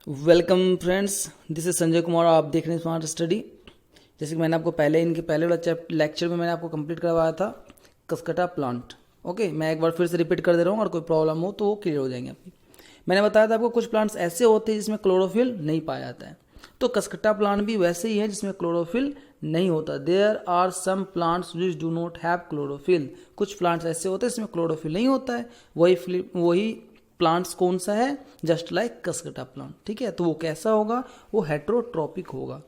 Welcome friends, this is Sanjay Kumar. आप देख रहे हैं स्मार्ट स्टडी। जैसे कि मैंने आपको इनके पहले वाला लेक्चर में मैंने आपको कंप्लीट करवाया था कसकटा प्लांट। ओके, मैं एक बार फिर से रिपीट कर दे रहा हूँ, और कोई प्रॉब्लम हो तो वो क्लियर हो जाएंगे आपकी। मैंने बताया था आपको कुछ प्लांट्स ऐसे होते हैं जिसमें क्लोरोफिल नहीं पाया जाता है, तो कसकटा प्लांट भी वैसे ही है जिसमें क्लोरोफिल नहीं होता। There are some plants which do not have chlorophyll. कुछ प्लांट्स ऐसे होते हैं जिसमें क्लोरोफिल नहीं होता है। वही प्लांट्स कौन सा है? Just like cuscuta plant. ठीक है, तो वो कैसा होगा? वो हेट्रोट्रॉपिक होगा।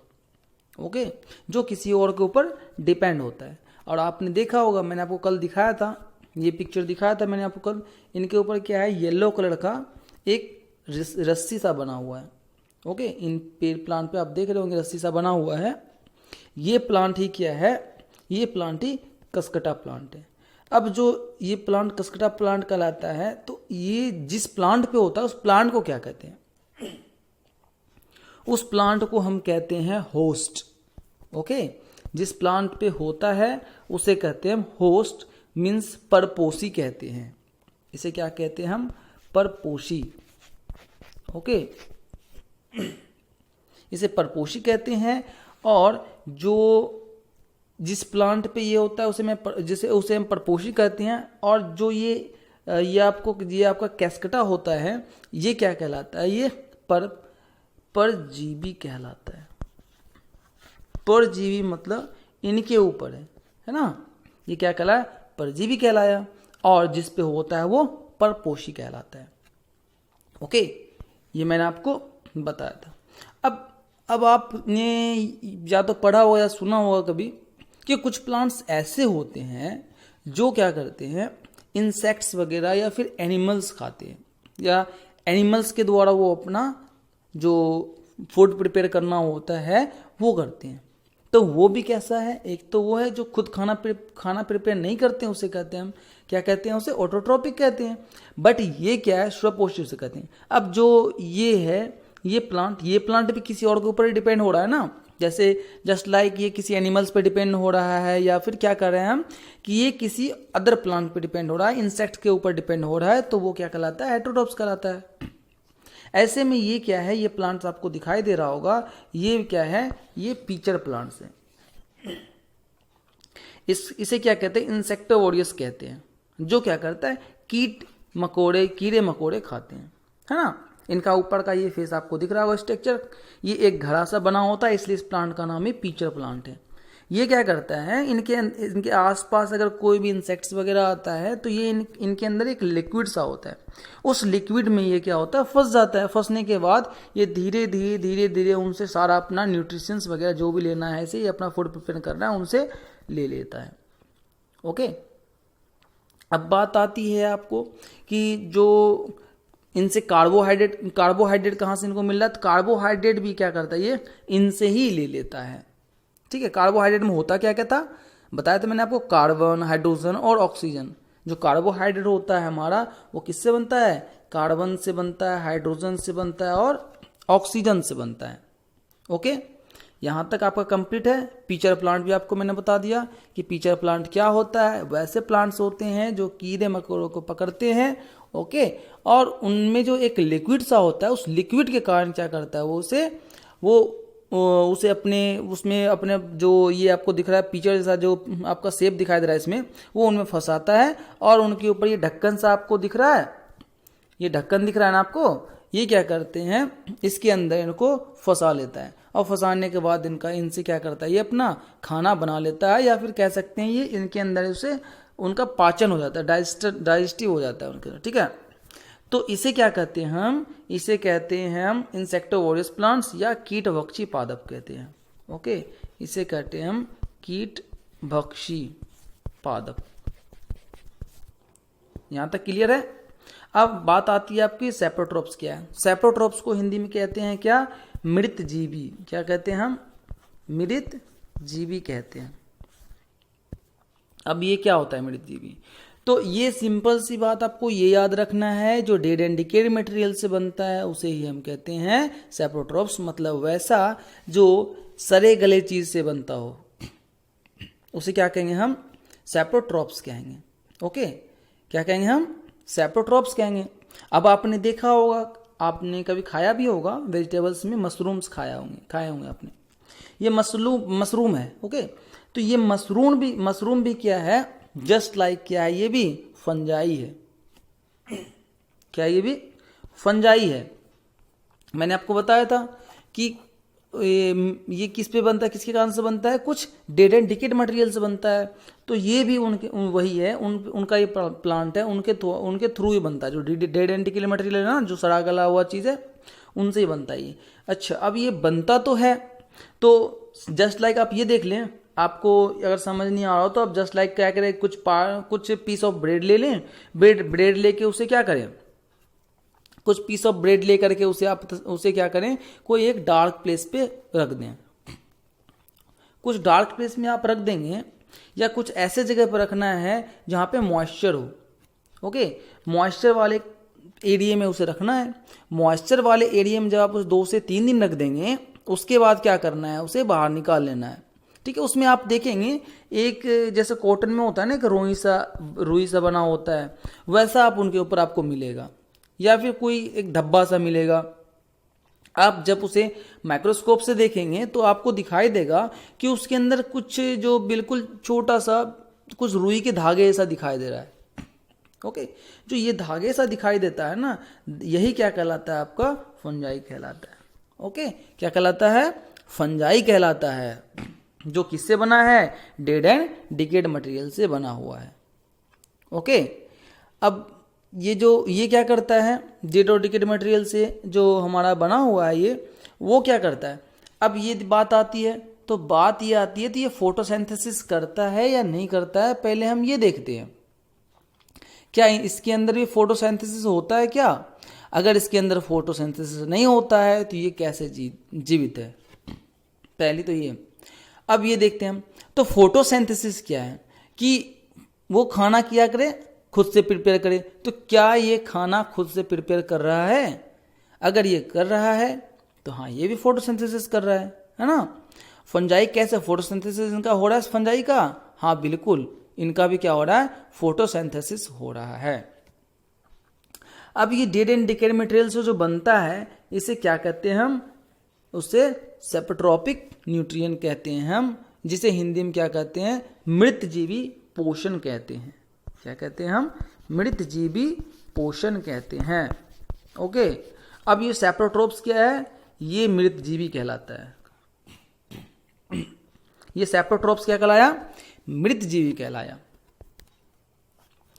ओके, जो किसी और के ऊपर डिपेंड होता है। और आपने देखा होगा, मैंने आपको कल दिखाया था, ये पिक्चर दिखाया था मैंने आपको कल। इनके ऊपर क्या है? येलो कलर का एक रस्सी सा बना हुआ है। ओके, इन पेड़ प्लांट पे आप देख रहे होंगे रस्सी सा बना हुआ है। ये प्लांट ही क्या है? ये प्लांट ही कसकटा प्लांट है। अब जो ये प्लांट कसकटा प्लांट कहलाता है, तो ये जिस प्लांट पे होता है उस प्लांट को क्या कहते हैं? उस प्लांट को हम कहते हैं होस्ट। ओके, जिस प्लांट पे होता है उसे कहते हैं हम होस्ट, मीन्स परपोषी कहते हैं। इसे क्या कहते हैं हम? परपोषी। ओके, इसे परपोषी कहते हैं। और जो जिस प्लांट पे ये होता है उसे हम परपोषी कहते हैं। और जो ये आपका कैस्कटा होता है, ये क्या कहलाता है? ये परजीवी कहलाता है। परजीवी मतलब इनके ऊपर है ना। ये क्या कहलाया? परजीवी कहलाया। और जिस पे होता है वो परपोषी कहलाता है। ओके, ये मैंने आपको बताया था। अब आपने या तो पढ़ा होगा या सुना होगा कभी कि कुछ प्लांट्स ऐसे होते हैं जो क्या करते हैं? इंसेक्ट्स वगैरह या फिर एनिमल्स खाते हैं, या एनिमल्स के द्वारा वो अपना जो फूड प्रिपेयर करना होता है वो करते हैं। तो वो भी कैसा है? एक तो वो है जो खुद खाना प्रिपेयर नहीं करते हैं, उसे कहते हैं हम क्या कहते हैं? उसे ऑटोट्रॉपिक कहते हैं। बट ये क्या है? स्वपोषी उसे कहते हैं। अब जो ये है, ये प्लांट भी किसी और के ऊपर ही डिपेंड हो रहा है ना। जैसे जस्ट लाइक ये किसी एनिमल्स पे डिपेंड हो रहा है, या फिर क्या कर रहे हैं हम कि ये किसी अदर प्लांट पे डिपेंड हो रहा है, इंसेक्ट के ऊपर डिपेंड हो रहा है, तो वो क्या कहलाता है? हेटेरोट्रॉप्स कहलाता है। ऐसे में ये क्या है? ये प्लांट्स आपको दिखाई दे रहा होगा, ये क्या है? ये पीचर प्लांट्स है। इसे क्या कहते हैं? इंसेक्टोवोरियस कहते हैं। जो क्या करता है? कीड़े मकोड़े खाते हैं, है ना। इनका ऊपर का ये फेस आपको दिख रहा होगा स्ट्रक्चर, ये एक घड़ा सा बना होता है, इसलिए इस प्लांट का नाम है पीचर प्लांट है। ये क्या करता है? इनके आसपास अगर कोई भी इंसेक्ट्स वगैरह आता है तो ये इनके अंदर एक लिक्विड सा होता है। उस लिक्विड में ये क्या होता है? फंस जाता है। फंसने के बाद ये धीरे धीरे उनसे सारा अपना न्यूट्रिशंस वगैरह जो भी लेना है, ऐसे ये अपना फूड प्रिपेयर करना है, उनसे ले लेता है। ओके, अब बात आती है आपको कि जो इनसे कार्बोहाइड्रेट कहाँ से इनको मिल रहा है? तो कार्बोहाइड्रेट भी क्या करता है? ये इनसे ही ले लेता है। ठीक है, कार्बोहाइड्रेट में होता क्या क्या था? बताया था मैंने आपको, कार्बन, हाइड्रोजन और ऑक्सीजन। जो कार्बोहाइड्रेट होता है हमारा, वो किससे बनता है? कार्बन से बनता है, हाइड्रोजन से बनता है और ऑक्सीजन से बनता है। ओके, यहां तक आपका कंप्लीट है। पीचर प्लांट भी आपको मैंने बता दिया कि पीचर प्लांट क्या होता है। वैसे प्लांट्स होते हैं जो कीड़े मकोड़ों को पकड़ते हैं। ओके, और उनमें जो एक लिक्विड सा होता है, उस लिक्विड के कारण क्या करता है? उसे अपने जो ये आपको दिख रहा है पीचर जैसा जो आपका शेप दिखाई दे रहा है इसमें, वो उनमें फंसाता है। और उनके ऊपर ये ढक्कन सा आपको दिख रहा है, ये ढक्कन दिख रहा है ना आपको, ये क्या करते हैं? इसके अंदर इनको फंसा लेता है। और फंसाने के बाद इनसे क्या करता है? ये अपना खाना बना लेता है, या फिर कह सकते हैं ये इनके अंदर उसे उनका पाचन हो जाता है, डाइजेस्टिव हो जाता है उनके। ठीक है, तो इसे क्या कहते हैं हम? इसे कहते हैं हम इंसेक्टोवोरियस प्लांट्स या कीटभक्षी पादप कहते हैं। ओके, इसे कहते हैं हम कीटभक्षी पादप। यहां तक क्लियर है? अब बात आती है आपकी सेप्रोट्रोप्स क्या है। सेप्रोट्रोप्स को हिंदी में कहते हैं क्या? मृत जीवी। क्या कहते हैं हम? मृत जीवी कहते हैं। अब ये क्या होता है मृत जीवी? तो ये सिंपल सी बात आपको ये याद रखना है, जो डेड एंड डिकेड मटेरियल से बनता है उसे ही हम कहते हैं सेप्रोट्रोप्स। मतलब वैसा जो सड़े गले चीज से बनता हो उसे क्या कहेंगे हम? सेप्रोट्रोप्स कहेंगे। ओके, क्या कहेंगे हम? सेप्रोट्रोप्स कहेंगे। अब आपने देखा होगा, आपने कभी खाया भी होगा, वेजिटेबल्स में मशरूम्स खाए होंगे आपने। ये मशरूम है, ओके। तो ये मशरूम भी क्या है, जस्ट लाइक क्या है, ये भी फंजाई है। क्या ये भी फंजाई है। मैंने आपको बताया था कि ये किस पे बनता है, किसके कारण से बनता है, कुछ डेड एंड डिकेड मटेरियल से बनता है। तो ये भी वही है, उनका ये प्लांट है, उनके थ्रू ही बनता है। जो डेड एंड डिकेड मटेरियल है ना, जो सड़ा गला हुआ चीज़ है, उनसे ही बनता है ये। अच्छा, अब ये बनता तो है, तो जस्ट लाइक आप ये देख लें, आपको अगर समझ नहीं आ रहा हो तो आप जस्ट लाइक क्या करें, कुछ पीस ऑफ ब्रेड ले लें। ब्रेड लेके उसे क्या करें, कुछ पीस ऑफ ब्रेड ले करके उसे क्या करें, कोई एक डार्क प्लेस पे रख दें। कुछ डार्क प्लेस में आप रख देंगे, या कुछ ऐसे जगह पर रखना है जहाँ पे मॉइस्चर हो, ओके। मॉइस्चर वाले एरिया में उसे रखना है। मॉइस्चर वाले एरिया में जब आप उसे 2 से 3 दिन रख देंगे, उसके बाद क्या करना है, उसे बाहर निकाल लेना है, ठीक है। उसमें आप देखेंगे एक जैसे कॉटन में होता है ना, एक रुई सा बना होता है, वैसा आप उनके ऊपर आपको मिलेगा, या फिर कोई एक धब्बा सा मिलेगा। आप जब उसे माइक्रोस्कोप से देखेंगे तो आपको दिखाई देगा कि उसके अंदर कुछ जो बिल्कुल छोटा सा कुछ रुई के धागे ऐसा दिखाई दे रहा है, ओके। जो ये धागे सा दिखाई देता है ना, यही क्या कहलाता है, आपका फंजाई कहलाता है, ओके। क्या कहलाता है, फंजाई कहलाता है, जो किससे बना है, डेड एंड डिकेड मटेरियल से बना हुआ है, ओके। अब ये क्या करता है, डेड और डिकेड मटेरियल से जो हमारा बना हुआ है वो क्या करता है। अब ये बात आती है, तो बात ये आती है, तो ये फोटोसिंथेसिस करता है या नहीं करता है, पहले हम ये देखते हैं। क्या इसके अंदर भी फोटोसिंथेसिस होता है क्या? अगर इसके अंदर फोटोसिंथेसिस नहीं होता है तो ये कैसे जीवित है, पहली तो ये। अब ये देखते हैं हम, तो फोटोसिंथेसिस क्या है कि वो खाना किया करे, खुद से प्रिपेयर करे। तो क्या ये खाना खुद से प्रिपेयर कर रहा है? अगर ये कर रहा है तो हाँ, ये भी फोटोसिंथेसिस कर रहा है ना। फंजाई कैसे फोटोसिंथेसिस इनका हो रहा है, फंजाई का? हाँ बिल्कुल, इनका भी क्या हो रहा है, फोटोसिंथेसिस हो रहा है। अब ये डेड एंड डिकेड मटेरियल से जो बनता है, इसे क्या कहते हैं हम, उसे सेप्रोट्रोपिक न्यूट्रिएंट कहते हैं हम, जिसे हिंदी में क्या कहते हैं, मृतजीवी पोषण कहते हैं। क्या कहते हैं हम, मृतजीवी पोषण कहते हैं, ओके। अब ये सेप्रोट्रोप्स क्या है, ये मृतजीवी कहलाता है। ये सेप्रोट्रोप्स क्या कहलाया, मृतजीवी कहलाया।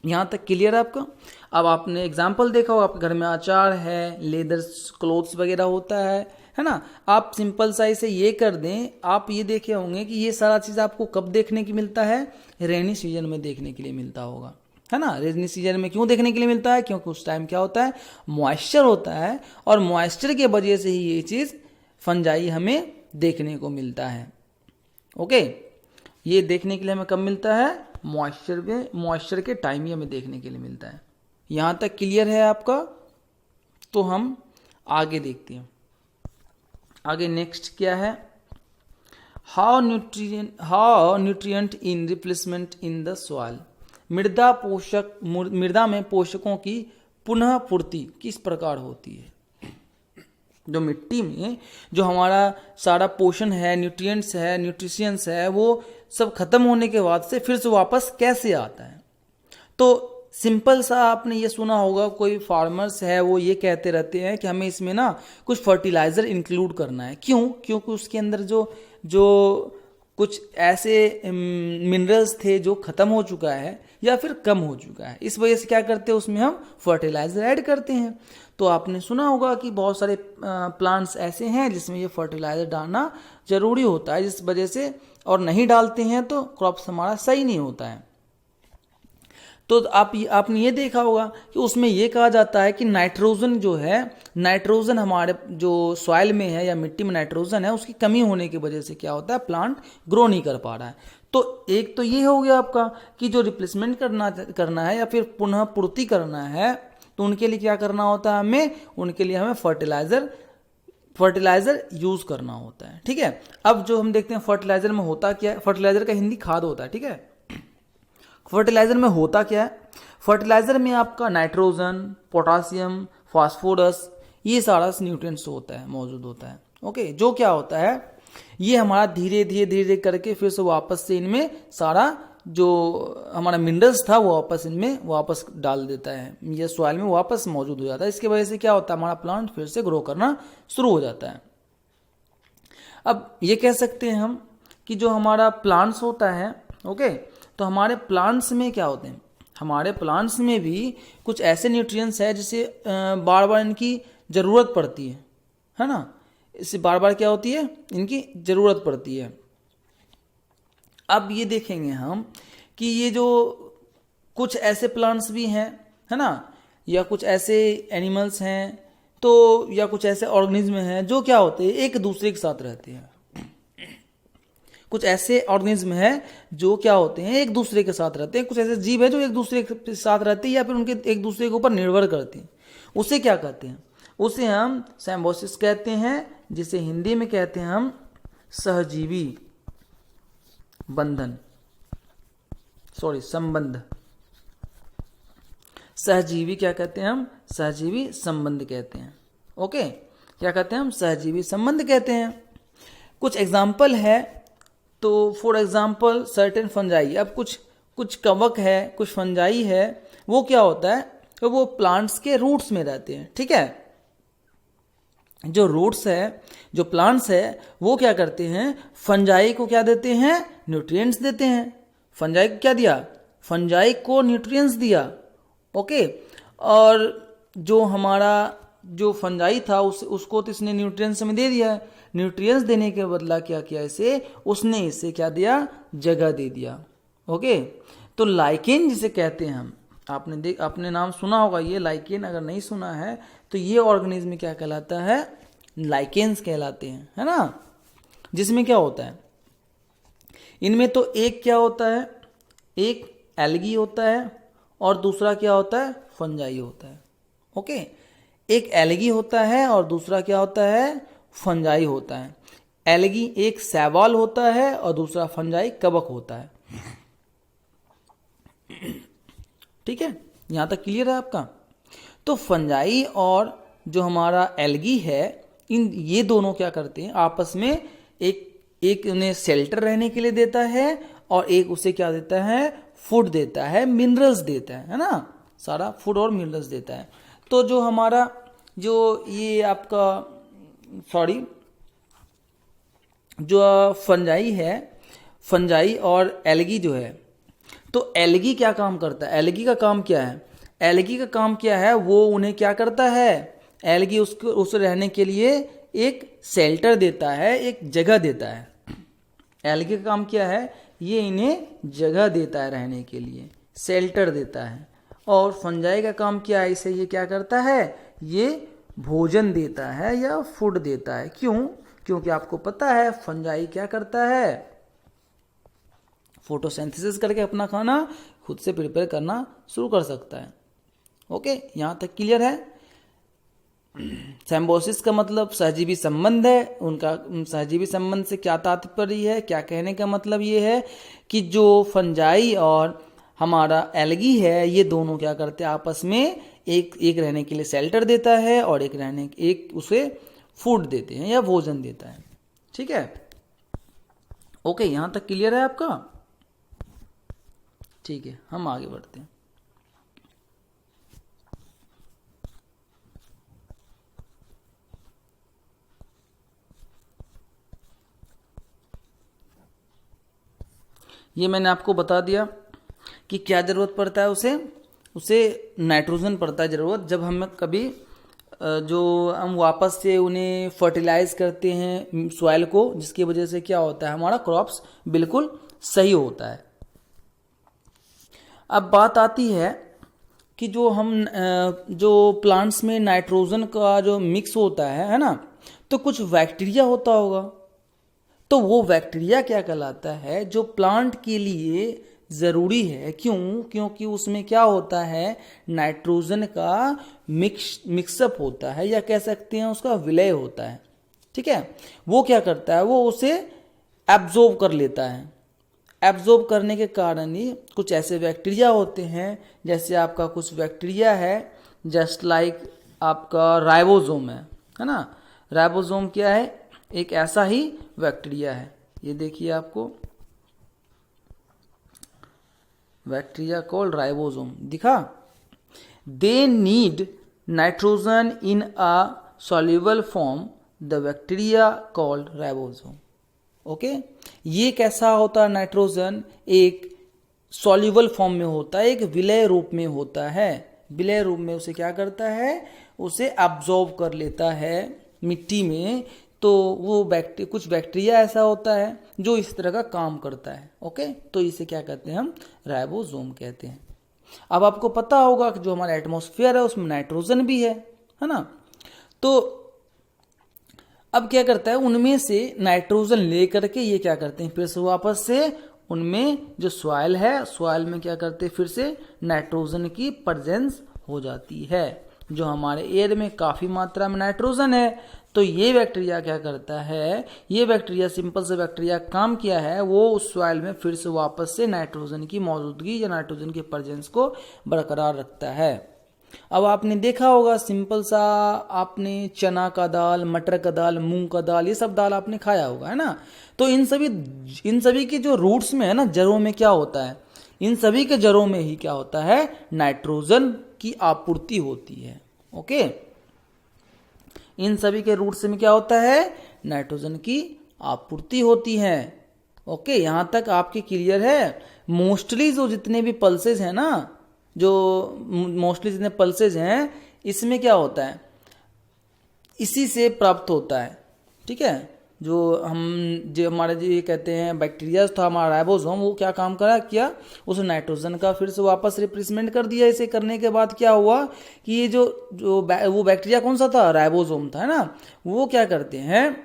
यहां तक क्लियर है आपका? अब आपने एग्जाम्पल देखा हो, आपके घर में अचार है, लेदर क्लोथ्स वगैरह होता है ना। आप सिंपल सा इसे ये कर दें, आप ये देखे होंगे कि ये सारा चीज आपको कब देखने की मिलता है, रेनी सीजन में देखने के लिए मिलता होगा, है ना। रेनी सीजन में क्यों देखने के लिए मिलता है, क्योंकि उस टाइम क्या होता है, मॉइस्चर होता है, और मॉइस्चर के वजह से ही ये चीज फंजाई हमें देखने को मिलता है, ओके। ये देखने के लिए हमें कब मिलता है, मॉइस्चर के टाइम ही हमें देखने के लिए मिलता है। यहां तक क्लियर है आपका? तो हम आगे देखते हैं। आगे नेक्स्ट क्या है, how nutrient in replacement in the soil. मृदा में पोषकों की पुनः पूर्ति किस प्रकार होती है। जो मिट्टी में जो हमारा सारा पोषण है, न्यूट्रिएंट्स है, न्यूट्रिशंस है, वो सब खत्म होने के बाद से फिर से वापस कैसे आता है। तो सिंपल सा आपने ये सुना होगा, कोई फार्मर्स है वो ये कहते रहते हैं कि हमें इसमें ना कुछ फर्टिलाइजर इंक्लूड करना है। क्यों? क्योंकि उसके अंदर जो कुछ ऐसे मिनरल्स थे जो खत्म हो चुका है या फिर कम हो चुका है, इस वजह से क्या करते हैं, उसमें हम फर्टिलाइजर ऐड करते हैं। तो आपने सुना होगा कि बहुत सारे प्लांट्स ऐसे हैं जिसमें ये फर्टिलाइजर डालना जरूरी होता है, जिस वजह से, और नहीं डालते हैं तो क्रॉप्स हमारा सही नहीं होता है। तो आपने ये देखा होगा कि उसमें ये कहा जाता है कि नाइट्रोजन जो है, नाइट्रोजन हमारे जो सॉइल में है या मिट्टी में नाइट्रोजन है, उसकी कमी होने की वजह से क्या होता है, प्लांट ग्रो नहीं कर पा रहा है। तो एक तो ये हो गया आपका कि जो रिप्लेसमेंट करना है या फिर पुनः पूर्ति करना है, तो उनके लिए क्या करना होता है, उनके लिए हमें फर्टिलाइजर यूज करना होता है, ठीक है। अब जो हम देखते हैं फर्टिलाइजर में होता क्या है, फर्टिलाइजर का हिंदी खाद होता है, ठीक है। फर्टिलाइजर में होता क्या है, फर्टिलाइजर में आपका नाइट्रोजन, पोटासियम, फास्फोरस, ये सारा न्यूट्रिएंट्स होता है, मौजूद होता है। ओके, जो क्या होता है, ये हमारा धीरे धीरे धीरे करके फिर से वापस से इनमें सारा जो हमारा मिनरल्स था वो वापस इनमें वापस डाल देता है, ये सॉइल में वापस मौजूद हो जाता है। इसकी वजह से क्या होता है, हमारा प्लांट फिर से ग्रो करना शुरू हो जाता है। अब ये कह सकते हैं हम कि जो हमारा प्लांट्स होता है, ओके, तो हमारे प्लांट्स में क्या होते हैं, हमारे प्लांट्स में भी कुछ ऐसे न्यूट्रिएंट्स है जिसे बार बार इनकी ज़रूरत पड़ती है ना, इससे बार बार क्या होती है, इनकी ज़रूरत पड़ती है। अब ये देखेंगे हम कि ये जो कुछ ऐसे प्लांट्स भी हैं, है ना, या कुछ ऐसे एनिमल्स हैं, तो या कुछ ऐसे ऑर्गेनिज्म हैं जो क्या होते हैं, एक दूसरे के साथ रहते हैं। कुछ ऐसे ऑर्गेनिज्म हैं जो क्या होते हैं, एक दूसरे के साथ रहते हैं। कुछ ऐसे जीव है जो एक दूसरे के साथ रहते हैं या फिर उनके एक दूसरे के ऊपर निर्भर करते हैं। उसे क्या कहते हैं, उसे हम सिम्बायोसिस कहते हैं, जिसे हिंदी में कहते हैं हम सहजीवी बंधन, संबंध। सहजीवी क्या कहते हैं हम, सहजीवी संबंध कहते हैं। ओके, क्या कहते हैं हम, सहजीवी संबंध कहते हैं। कुछ एग्जाम्पल है, तो फॉर एग्जाम्पल सर्टेन फंजाई। अब कुछ कवक है, कुछ फंजाई है, वो क्या होता है, तो वो प्लांट्स के रूट्स में रहते हैं। ठीक है, जो रूट्स है, जो प्लांट्स है, वो क्या करते हैं, फंजाई को क्या देते हैं, न्यूट्रिएंट्स देते हैं। फंजाई को क्या दिया, फंजाई को न्यूट्रिएंट्स दिया। ओके, और जो हमारा जो फंजाई था उसको तो इसने न्यूट्रिएंट्स में दे दिया। न्यूट्रिएंट्स देने के बदला क्या किया, उसने इसे क्या दिया, जगह दे दिया। ओके, तो लाइकेन जिसे कहते हैं हम, आपने नाम सुना होगा ये लाइकेन, अगर नहीं सुना है तो ये ऑर्गेनिज्म क्या कहलाता है, लाइकेन्स कहलाते हैं, है ना। जिसमें क्या होता है, इनमें तो एक क्या होता है, एक एल्गी होता है और दूसरा क्या होता है, फंजाई होता है। ओके, एक एल्गी होता है और दूसरा क्या होता है, फंजाई होता है। एल्गी एक शैवाल होता है और दूसरा फंजाई कवक होता है। ठीक है, यहां तक क्लियर है आपका। तो फंजाई और जो हमारा एल्गी है, ये दोनों क्या करते हैं, आपस में एक उन्हें शेल्टर रहने के लिए देता है और एक उसे क्या देता है, फूड देता है, मिनरल्स देता है ना, सारा फूड और मिनरल्स देता है। तो जो हमारा जो ये आपका जो फंजाई है, फंजाई और एल्गी जो है, तो एल्गी क्या काम करता है, एल्गी का काम क्या है, एल्गी का काम क्या है, वो उन्हें क्या करता है, एल्गी उसे रहने के लिए एक शेल्टर देता है, एक जगह देता है। एल्गी का काम क्या है, ये इन्हें जगह देता है रहने के लिए, शेल्टर देता है। और फंजाई का काम क्या है, इसे ये क्या करता है, ये भोजन देता है या फूड देता है। क्यों, क्योंकि आपको पता है फंजाई क्या करता है, फोटोसिंथेसिस करके अपना खाना खुद से प्रिपेयर करना शुरू कर सकता है। ओके, यहां तक क्लियर है। सिम्बायोसिस का मतलब सहजीवी संबंध है। उनका सहजीवी संबंध से क्या तात्पर्य है, क्या कहने का मतलब ये है कि जो फंजाई और हमारा एल्गी है, ये दोनों क्या करते हैं, आपस में एक रहने के लिए शेल्टर देता है और एक उसे फूड देते हैं या भोजन देता है। ठीक है, ओके, यहां तक क्लियर है आपका। ठीक है, हम आगे बढ़ते हैं। ये मैंने आपको बता दिया कि क्या ज़रूरत पड़ता है, उसे नाइट्रोजन पड़ता है ज़रूरत। जब हम कभी जो हम वापस से उन्हें फर्टिलाइज करते हैं सॉइल को, जिसकी वजह से क्या होता है, हमारा क्रॉप्स बिल्कुल सही होता है। अब बात आती है कि जो प्लांट्स में नाइट्रोजन का जो मिक्स होता है ना, तो कुछ बैक्टीरिया होता होगा। तो वो बैक्टीरिया क्या कहलाता है, जो प्लांट के लिए ज़रूरी है। क्यों, क्योंकि उसमें क्या होता है, नाइट्रोजन का मिक्सअप होता है, या कह सकते हैं उसका विलय होता है। ठीक है, वो क्या करता है, वो उसे एब्जॉर्ब कर लेता है। एब्जॉर्ब करने के कारण ही कुछ ऐसे बैक्टीरिया होते हैं, जैसे आपका कुछ बैक्टीरिया है जस्ट लाइक आपका राइबोसोम है ना। राइबोसोम क्या है, एक ऐसा ही बैक्टीरिया है, ये देखिए आपको बैक्टीरिया कॉल्ड राइबोसोम दिखा। They need nitrogen in a soluble form, the bacteria called ribosome. Okay, ये कैसा होता है नाइट्रोजन, एक सॉल्युबल फॉर्म में होता है, एक विलय रूप में होता है। विलय रूप में उसे क्या करता है, उसे अब्जॉर्ब कर लेता है मिट्टी में। तो वो कुछ बैक्टीरिया ऐसा होता है जो इस तरह का काम करता है। ओके, तो इसे क्या कहते हैं, हम राइबोसोम कहते हैं। अब आपको पता होगा कि जो हमारा एटमॉस्फेयर है उसमें नाइट्रोजन भी है ना। तो अब क्या करता है, उनमें से नाइट्रोजन लेकर के ये क्या करते हैं, फिर से वापस से उनमें जो सॉइल है, सॉइल में क्या करते हैं, फिर से नाइट्रोजन की प्रेजेंस हो जाती है। जो हमारे एयर में काफ़ी मात्रा में नाइट्रोजन है, तो ये बैक्टीरिया क्या करता है, ये बैक्टीरिया, सिंपल से बैक्टीरिया काम किया है, वो उस सॉइल में फिर से वापस से नाइट्रोजन की मौजूदगी या नाइट्रोजन की प्रेजेंस को बरकरार रखता है। अब आपने देखा होगा सिंपल सा, आपने चना का दाल, मटर का दाल, मूंग का दाल, ये सब दाल आपने खाया होगा, है ना। तो इन सभी के जो रूट्स में है ना, जड़ों में क्या होता है, इन सभी के जड़ों में ही क्या होता है, नाइट्रोजन की आपूर्ति होती है। ओके, इन सभी के रूट्स में क्या होता है, नाइट्रोजन की आपूर्ति होती है। ओके, यहां तक आपके क्लियर है। मोस्टली जो जितने भी पल्सेस हैं ना, जो मोस्टली जितने पल्सेज हैं, इसमें क्या होता है, इसी से प्राप्त होता है। ठीक है, जो हमारे जो ये कहते हैं बैक्टीरिया था हमारा राइबोसोम, वो क्या काम किया, उस नाइट्रोजन का फिर से वापस रिप्लेसमेंट कर दिया। इसे करने के बाद क्या हुआ कि ये जो वो बैक्टीरिया कौन सा था, राइबोसोम था, है ना। वो क्या करते हैं,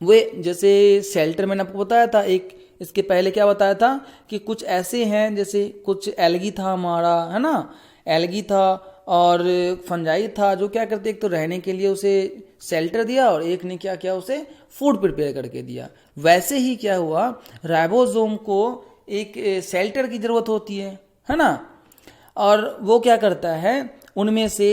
वे जैसे शेल्टर मैंने आपको बताया था, एक इसके पहले क्या बताया था कि कुछ ऐसे हैं, जैसे कुछ एल्गी था हमारा, है ना, एल्गी था और फंजाई था, जो क्या करते, एक तो रहने के लिए उसे शेल्टर दिया और एक ने क्या किया, उसे फूड प्रिपेयर करके दिया। वैसे ही क्या हुआ, राइबोसोम को एक शेल्टर की जरूरत होती है ना। और वो क्या करता है, उनमें से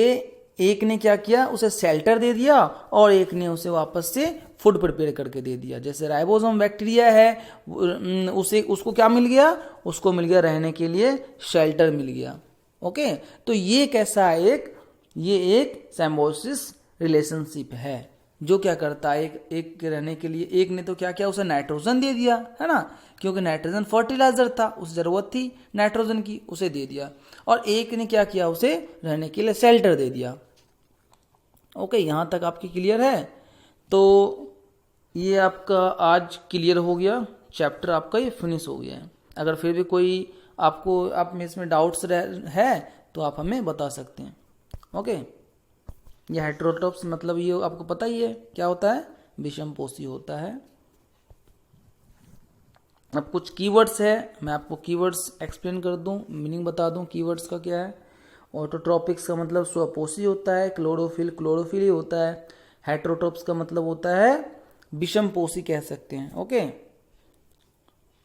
एक ने क्या किया, उसे शेल्टर दे दिया और एक ने उसे वापस से फूड प्रिपेयर करके दे दिया। जैसे राइबोसोम बैक्टीरिया है, उसको क्या मिल गया, उसको मिल गया रहने के लिए शेल्टर मिल गया। ओके, तो ये कैसा है, ये एक सिम्बायोसिस रिलेशनशिप है, जो क्या करता है, एक रहने के लिए, एक ने तो क्या किया, उसे नाइट्रोजन दे दिया, है ना, क्योंकि नाइट्रोजन फर्टिलाइजर था, उस जरूरत थी नाइट्रोजन की, उसे दे दिया। और एक ने क्या किया, उसे रहने के लिए शेल्टर दे दिया। ओके, यहां तक आपकी क्लियर है। तो ये आपका आज क्लियर हो गया, चैप्टर आपका ये फिनिश हो गया है। अगर फिर भी कोई आप में इसमें डाउट्स है तो आप हमें बता सकते हैं। ओके, ये हेटेरोट्रोप्स मतलब ये आपको पता ही है क्या होता है, विषमपोषी होता है। अब कुछ कीवर्ड्स है, मैं आपको कीवर्ड्स एक्सप्लेन कर दूं, मीनिंग बता दूं कीवर्ड्स का क्या है। ऑटोट्रोपिक्स का मतलब स्वपोषी होता है, क्लोरोफिल ही होता है। हेटेरोट्रोप्स का मतलब होता है विषमपोषी कह सकते हैं। ओके,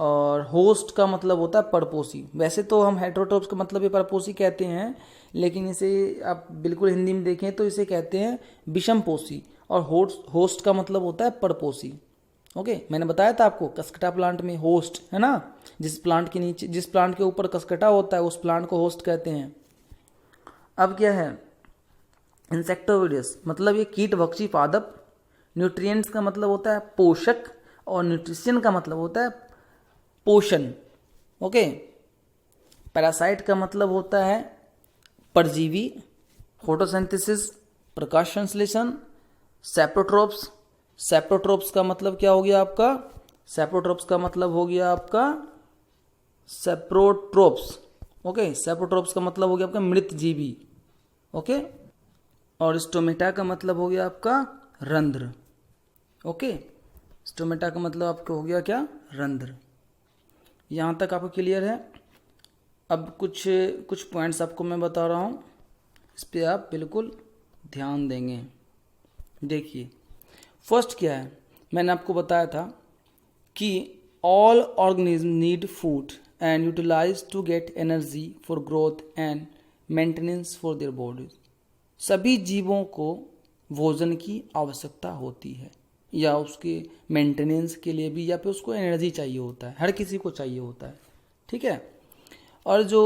और होस्ट का मतलब होता है परपोषी। वैसे तो हम हेटेरोट्रोप्स का मतलब ये परपोषी कहते हैं, लेकिन इसे आप बिल्कुल हिंदी में देखें तो इसे कहते हैं विषमपोषी, और होस्ट का मतलब होता है परपोषी। ओके, मैंने बताया था आपको कसकटा प्लांट में होस्ट है ना, जिस प्लांट के ऊपर कसकटा होता है उस प्लांट को होस्ट कहते हैं। अब क्या है, इंसेक्टोविडियस मतलब ये कीट भक्षी पादप। न्यूट्रिएंट्स का मतलब होता है पोषक, और न्यूट्रिशन का मतलब होता है पोषण। ओके, पैरासाइट का मतलब होता है परजीवी। फोटोसिंथेसिस प्रकाश संश्लेषण। सेप्रोट्रोप्स का मतलब क्या हो गया आपका, सेप्रोट्रोप्स का मतलब हो गया आपका सेप्रोट्रोप्स। ओके, सेप्रोट्रोप्स का मतलब हो गया आपका मृत जीवी। ओके, और स्टोमेटा का मतलब हो गया आपका रंध्र। ओके, स्टोमेटा का मतलब आपका हो गया क्या, रंध्र। यहाँ तक आपको क्लियर है। अब कुछ पॉइंट्स आपको मैं बता रहा हूँ, इस पर आप बिल्कुल ध्यान देंगे। देखिए, फर्स्ट क्या है, मैंने आपको बताया था कि all organism need food and utilise to get energy for growth and maintenance for their bodies. सभी जीवों को भोजन की आवश्यकता होती है, या उसके मेंटेनेंस के लिए भी, या फिर उसको एनर्जी चाहिए होता है, हर किसी को चाहिए होता है, ठीक है। और जो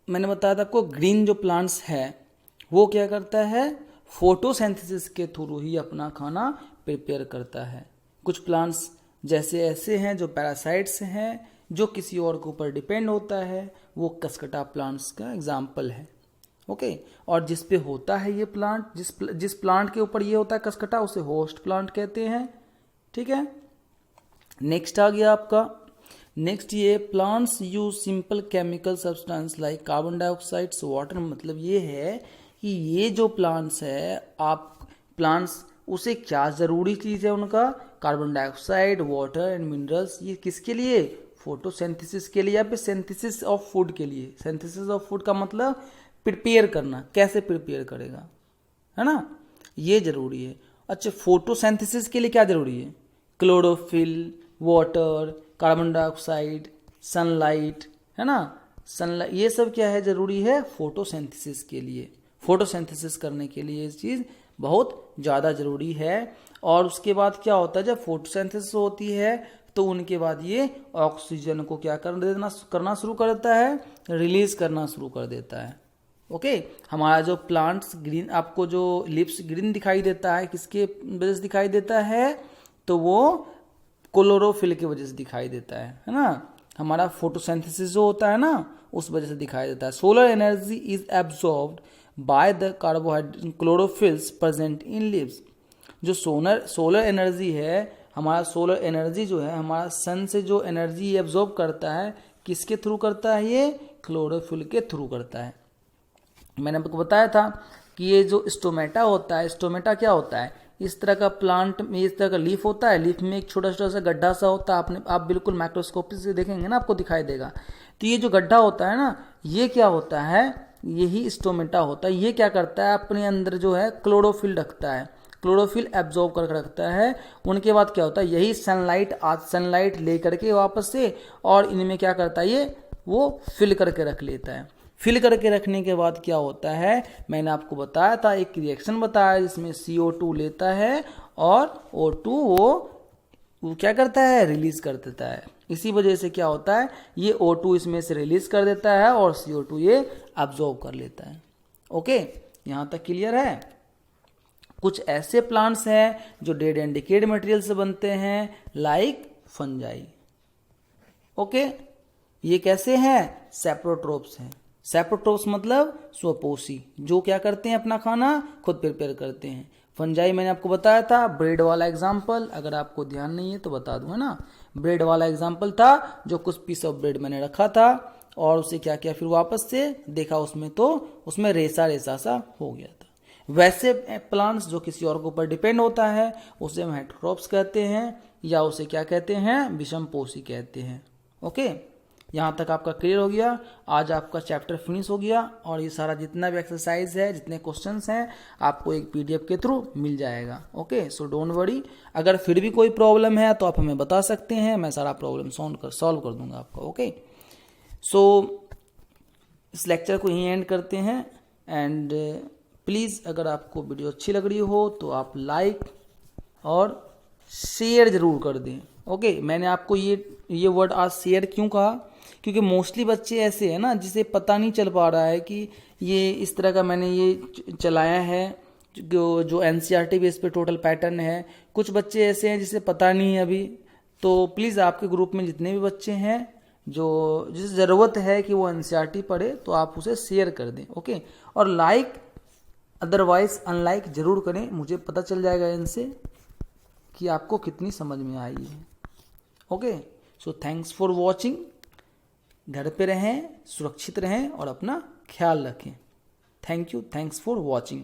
मैंने बताया था आपको, ग्रीन जो प्लांट्स है वो क्या करता है, फोटोसिंथेसिस के थ्रू ही अपना खाना प्रिपेयर करता है। कुछ प्लांट्स जैसे ऐसे हैं जो पैरासाइट्स हैं, जो किसी और के ऊपर डिपेंड होता है, वो कसकटा प्लांट्स का एग्जाम्पल है, ओके। और जिस पे होता है ये प्लांट, जिस प्लांट के ऊपर ये होता है कसकटा, उसे होस्ट प्लांट कहते हैं, ठीक है। नेक्स्ट आ गया आपका, नेक्स्ट ये plants use simple chemical substance like carbon dioxide water. मतलब ये है कि ये जो प्लांट्स है, आप प्लांट्स उसे क्या जरूरी चीज है उनका, carbon dioxide, water and minerals, ये किसके लिए, फोटोसिंथेसिस के लिए, या फिर सिंथेसिस ऑफ फूड के लिए। सिंथेसिस ऑफ फूड का मतलब प्रिपेयर करना, कैसे प्रिपेयर करेगा, है ना, ये जरूरी है। अच्छा, फोटोसिंथेसिस के लिए क्या जरूरी है, chlorophyll, water, carbon dioxide, sunlight, है ना, सनलाइट, ये सब क्या है, जरूरी है फोटोसिंथेसिस के लिए। फोटोसिंथेसिस करने के लिए ये चीज बहुत ज़्यादा जरूरी है। और उसके बाद क्या होता है, जब फोटोसिंथेसिस होती है तो उनके बाद ये ऑक्सीजन को क्या करना शुरू कर देता है, रिलीज करना शुरू कर देता है, ओके। हमारा जो प्लांट्स ग्रीन, आपको जो लिप्स ग्रीन दिखाई देता है, किसके वजह से दिखाई देता है, तो वो क्लोरोफिल की वजह से दिखाई देता है ना। हमारा फोटोसिंथेसिस जो होता है ना, उस वजह से दिखाई देता है। Solar energy is absorbed by the carbohydrate chlorophylls present in leaves. जो सोलर एनर्जी है, हमारा सोलर एनर्जी जो है, हमारा सन से जो एनर्जी एब्जॉर्ब करता है, किसके थ्रू करता है, ये क्लोरोफिल के थ्रू करता है। मैंने आपको बताया था कि ये जो स्टोमेटा होता है, स्टोमेटा क्या होता है, इस तरह का प्लांट में इस तरह का लीफ होता है, लीफ में एक छोटा छोटा सा गड्ढा सा होता है, आप बिल्कुल माइक्रोस्कोप से देखेंगे ना, आपको दिखाई देगा। तो ये जो गड्ढा होता है ना, ये क्या होता है, यही स्टोमेटा होता है। ये क्या करता है, अपने अंदर जो है क्लोरोफिल रखता है, क्लोरोफिल एब्जॉर्ब करके रखता है। उनके बाद क्या होता है, यही सनलाइट ले करके वापस से, और इनमें क्या करता है, ये वो फिल करके रख लेता है। फिल करके रखने के बाद क्या होता है, मैंने आपको बताया था, एक रिएक्शन बताया जिसमें CO2 लेता है और O2 वो क्या करता है, रिलीज कर देता है। इसी वजह से क्या होता है, ये O2 इसमें से रिलीज कर देता है और CO2 ये अब्जॉर्ब कर लेता है, ओके। यहां तक क्लियर है। कुछ ऐसे प्लांट्स हैं जो डेड एंड डिकेड मटेरियल से बनते हैं, लाइक फंजाई, ओके। ये कैसे हैं, सेप्रोट्रोप्स हैं। सेप्रोट्रोप्स मतलब स्वपोषी, जो क्या करते हैं, अपना खाना खुद प्रिपेयर करते हैं। फंजाई मैंने आपको बताया था, ब्रेड वाला एग्जाम्पल, अगर आपको ध्यान नहीं है तो बता दूंगा ना, ब्रेड वाला एग्जाम्पल था, जो कुछ पीस ऑफ ब्रेड मैंने रखा था और उसे क्या किया, फिर वापस से देखा उसमें, तो उसमें रेसा रेसा सा हो गया था। वैसे प्लांट्स जो किसी और के ऊपर डिपेंड होता है, उसे हम हेटेरोट्रोप्स कहते हैं, या उसे क्या कहते हैं, विषमपोषी कहते हैं, ओके। यहाँ तक आपका क्लियर हो गया। आज आपका चैप्टर फिनिश हो गया, और ये सारा जितना भी एक्सरसाइज है, जितने क्वेश्चंस हैं, आपको एक PDF के थ्रू मिल जाएगा, ओके। सो डोंट वरी, अगर फिर भी कोई प्रॉब्लम है तो आप हमें बता सकते हैं, मैं सारा प्रॉब्लम सॉल्व कर दूंगा आपका, ओके। सो इस लेक्चर को यहीं एंड करते हैं। एंड प्लीज़ अगर आपको वीडियो अच्छी लग रही हो तो आप लाइक और शेयर जरूर कर दें, ओके। मैंने आपको ये वर्ड आज शेयर क्यों कहा, क्योंकि मोस्टली बच्चे ऐसे हैं ना, जिसे पता नहीं चल पा रहा है कि ये इस तरह का मैंने ये चलाया है, जो NCERT बेस पे टोटल पैटर्न है। कुछ बच्चे ऐसे हैं जिसे पता नहीं है अभी, तो प्लीज़ आपके ग्रुप में जितने भी बच्चे हैं जिसे ज़रूरत है कि वो NCERT पढ़े, तो आप उसे शेयर कर दें, ओके। और लाइक अदरवाइज अनलाइक जरूर करें, मुझे पता चल जाएगा इनसे कि आपको कितनी समझ में आई है, okay. So thanks for watching. घर पे रहें, सुरक्षित रहें और अपना ख्याल रखें। Thank you, thanks for watching.